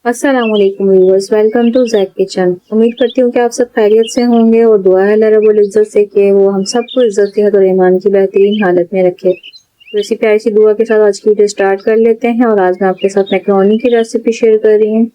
अस्सलाम वालेकुम viewers, welcome to Jack kitchen. उम्मीद करती हूँ कि आप सब खैरियत से होंगे और दुआ है अल्लाह रब्बुल इज़्ज़त से कि वो हम सबको इज़्ज़त सेहत और ईमान की बेहतरीन हालत में रखे। तो इसी प्यारी सी दुआ के साथ आज की वीडियो स्टार्ट कर लेते हैं और आज मैं आपके साथ मैकरोनी की रेसिपी शेयर कर रही हूँ।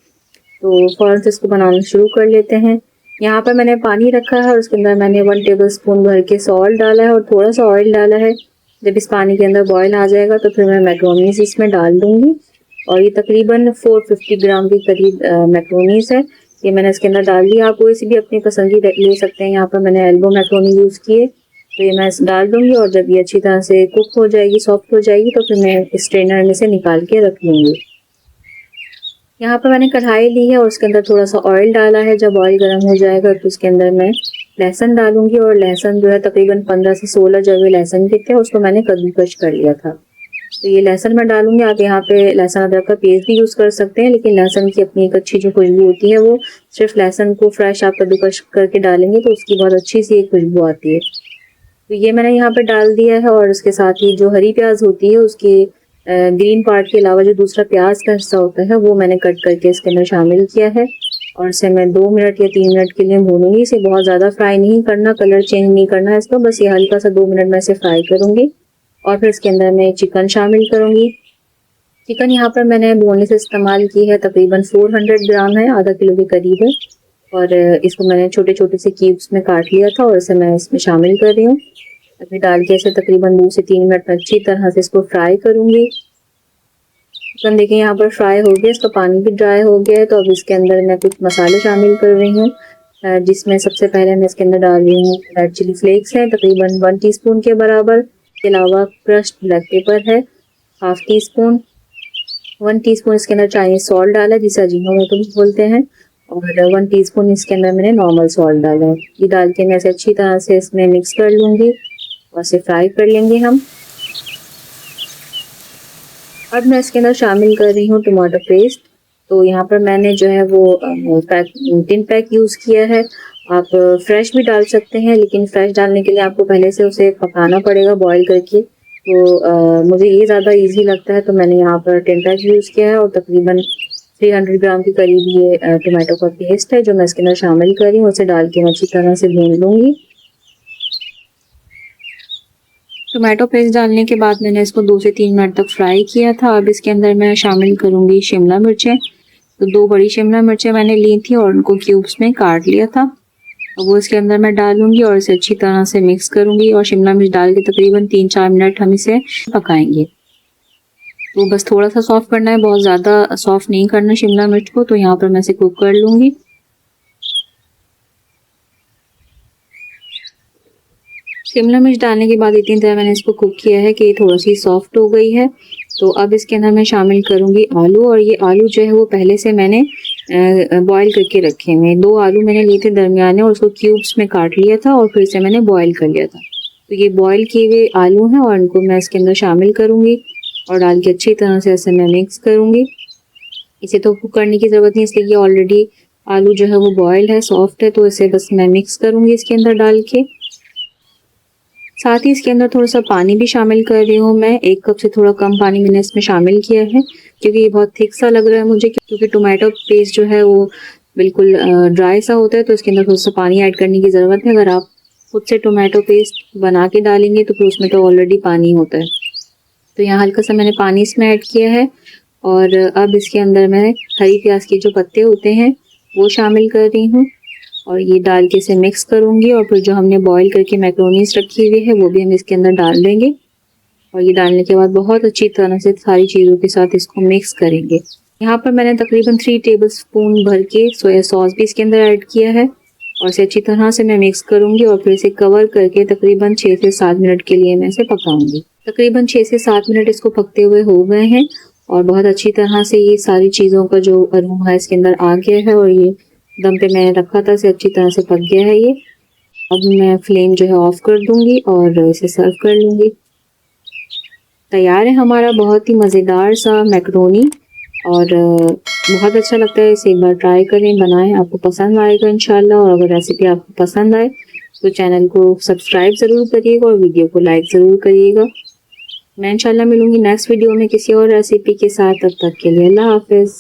तो फ़ौरन से इसको बनाना शुरू कर लेते हैं। यहाँ पर मैंने पानी रखा है और उसके अंदर मैंने 1 टेबल स्पून भर के सॉल्ट डाला है और थोड़ा सा ऑयल डाला है। जब इस पानी के अंदर बॉयल आ जाएगा तो फिर मैं मैकरोनीज इसमें डाल दूँगी और ये तकरीबन 450 ग्राम के करीब मैक्रोनीस है। ये मैंने इसके अंदर डाल दिया। आप कोई सी भी अपनी पसंद की ले सकते हैं। यहाँ पर मैंने एल्बो मैक्रोनी यूज़ किए, तो ये मैं डाल दूंगी और जब ये अच्छी तरह से कुक हो जाएगी, सॉफ्ट हो जाएगी, तो फिर मैं स्ट्रेनर में से निकाल के रख लूँगी। यहाँ पर मैंने कढ़ाई ली है और उसके अंदर थोड़ा सा ऑयल डाला है। जब ऑयल गर्म हो जाएगा तो उसके अंदर मैं लहसुन डालूंगी और लहसुन जो है तकरीबन 15 से 16 जवे लहसुन के थे, उसको मैंने कद्दूकश कर लिया था। तो ये लहसुन मैं डालूंगी। आप यहाँ पे लहसुन अदरक का पेस्ट भी यूज़ कर सकते हैं, लेकिन लहसुन की अपनी एक अच्छी जो खुशबू होती है, वो सिर्फ लहसुन को फ्रेश आप कद्दूकस करके डालेंगे तो उसकी बहुत अच्छी सी एक खुशबू आती है। तो ये मैंने यहाँ पे डाल दिया है और उसके साथ ही जो हरी प्याज होती है उसके ग्रीन पार्ट के अलावा जो दूसरा प्याज का हिस्सा होता है वो मैंने कट करके इसके अंदर शामिल किया है और इसे मैं 2 मिनट या 3 मिनट के लिए भूनूंगी। इसे बहुत ज़्यादा फ्राई नहीं करना, कलर चेंज नहीं करना है इसका, बस ये हल्का सा 2 मिनट में इसे फ्राई करूंगी और फिर इसके अंदर मैं चिकन शामिल करूंगी। चिकन यहाँ पर मैंने बोनलेस इस्तेमाल की है, तकरीबन 400 ग्राम है, आधा किलो के करीब है और इसको मैंने छोटे छोटे से क्यूब्स में काट लिया था और इसे मैं इसमें शामिल कर रही हूँ। अभी डाल के इसे तकरीबन 2 से 3 मिनट में अच्छी तरह से इसको फ्राई करूंगी। चिकन देखिए यहाँ पर फ्राई हो गया, इसका पानी भी ड्राई हो गया है। तो अब इसके अंदर मैं कुछ मसाले शामिल कर रही हूँ, जिसमें सबसे पहले मैं इसके अंदर डाल रही हूँ रेड चिली फ्लेक्स है तकरीबन 1 टीस्पून के बराबर। इसके अलावा क्रश्ड ब्लैक पेपर है हाफ टी स्पून, 1 टीस्पून इसके अंदर चाइनीज सॉल्ट डाला है जिसे अजीनोमोटो भी बोलते हैं और 1 टीस्पून इसके अंदर मैंने नॉर्मल सॉल्ट डाला है। ये डाल के मैं इसे अच्छी तरह से इसमें मिक्स कर लूँगी और इसे फ्राई कर लेंगे हम। अब मैं इसके अंदर शामिल कर रही हूँ टमाटो पेस्ट। तो यहाँ पर मैंने जो है वो टिन पैक यूज़ किया है। आप फ्रेश भी डाल सकते हैं, लेकिन फ्रेश डालने के लिए आपको पहले से उसे पकाना पड़ेगा बॉईल करके। तो मुझे ये ज़्यादा इजी लगता है, तो मैंने यहाँ पर टिन पैक यूज़ किया है और तकरीबन 300 ग्राम के करीब ये टमाटो का पेस्ट है जो मैं इसके अंदर शामिल कर रही हूँ। उसे डाल के मैं अच्छी तरह से भून लूँगी। टोमेटो पेस्ट डालने के बाद मैंने इसको 2 से 3 मिनट तक फ्राई किया था। अब इसके अंदर मैं शामिल करूँगी शिमला मिर्चें। तो 2 बड़ी शिमला मिर्चें मैंने ली थी और उनको क्यूब्स में काट लिया था। अब वो इसके अंदर मैं डालूंगी और इसे अच्छी तरह से मिक्स करूँगी और शिमला मिर्च डाल के तकरीबन 3-4 मिनट हम इसे पकाएंगे। तो बस थोड़ा सा सॉफ्ट करना है, बहुत ज़्यादा सॉफ्ट नहीं करना शिमला मिर्च को। तो यहाँ पर मैं इसे कुक कर लूँगी। शिमला मिर्च डालने के बाद इतनी तरह मैंने इसको कुक किया है कि ये थोड़ा सी सॉफ्ट हो गई है। तो अब इसके अंदर मैं शामिल करूँगी आलू और ये आलू जो है वो पहले से मैंने बॉईल करके रखे हुए। 2 आलू मैंने लिए थे दरमियाने और उसको क्यूब्स में काट लिया था और फिर इसे मैंने बॉईल कर लिया था। तो ये बॉईल किए हुए आलू हैं और इनको मैं इसके अंदर शामिल करूँगी और डाल के अच्छी तरह से ऐसे मैं मिक्स करूँगी। इसे तो कुक करने की ज़रूरत नहीं, इसलिए ये ऑलरेडी आलू जो है वो बॉयल्ड है, सॉफ्ट है, तो इसे बस मैं मिक्स करूँगी इसके अंदर डाल के। साथ ही इसके अंदर थोड़ा सा पानी भी शामिल कर रही हूँ मैं। 1 कप से थोड़ा कम पानी मैंने इसमें शामिल किया है क्योंकि ये बहुत थिक सा लग रहा है मुझे, क्योंकि टोमेटो पेस्ट जो है वो बिल्कुल ड्राई सा होता है, तो इसके अंदर थोड़ा सा पानी ऐड करने की ज़रूरत है। अगर आप खुद से टोमेटो पेस्ट बना के डालेंगे तो फिर उसमें तो ऑलरेडी पानी होता है। तो यहाँ हल्का सा मैंने पानी इसमें ऐड किया है और अब इसके अंदर मैं हरी प्याज के जो पत्ते होते हैं वो शामिल कर रही हूँ और ये डाल के इसे मिक्स करूँगी और फिर जो हमने बॉईल करके मैक्रोनीस रखी हुई है वो भी हम इसके अंदर डाल देंगे और ये डालने के बाद बहुत अच्छी तरह से सारी चीज़ों के साथ इसको मिक्स करेंगे। यहाँ पर मैंने तकरीबन 3 टेबल स्पून भर के सोया सॉस भी इसके अंदर ऐड किया है और इसे अच्छी तरह से मैं मिक्स करूँगी और फिर इसे कवर करके तकरीबन 6 से 7 मिनट के लिए मैं इसे पकाऊँगी। तकरीबन 6 से 7 मिनट इसको पकते हुए हो गए हैं और बहुत अच्छी तरह से ये सारी चीज़ों का जो अरोमा है इसके अंदर आ गया है और ये दम पे मैंने रखा था इसे अच्छी तरह से पक गया है ये। अब मैं फ्लेम जो है ऑफ कर दूंगी और इसे सर्व कर लूँगी। तैयार है हमारा बहुत ही मज़ेदार सा मैकरोनी और बहुत अच्छा लगता है। इसे एक बार ट्राई करें, बनाएं, आपको पसंद आएगा इंशाल्लाह। और अगर रेसिपी आपको पसंद आए तो चैनल को सब्सक्राइब ज़रूर करिएगा और वीडियो को लाइक ज़रूर करिएगा। मैं इंशाल्लाह मिलूँगी नेक्स्ट वीडियो में किसी और रेसिपी के साथ। तब तक के लिए अल्लाह हाफिज़।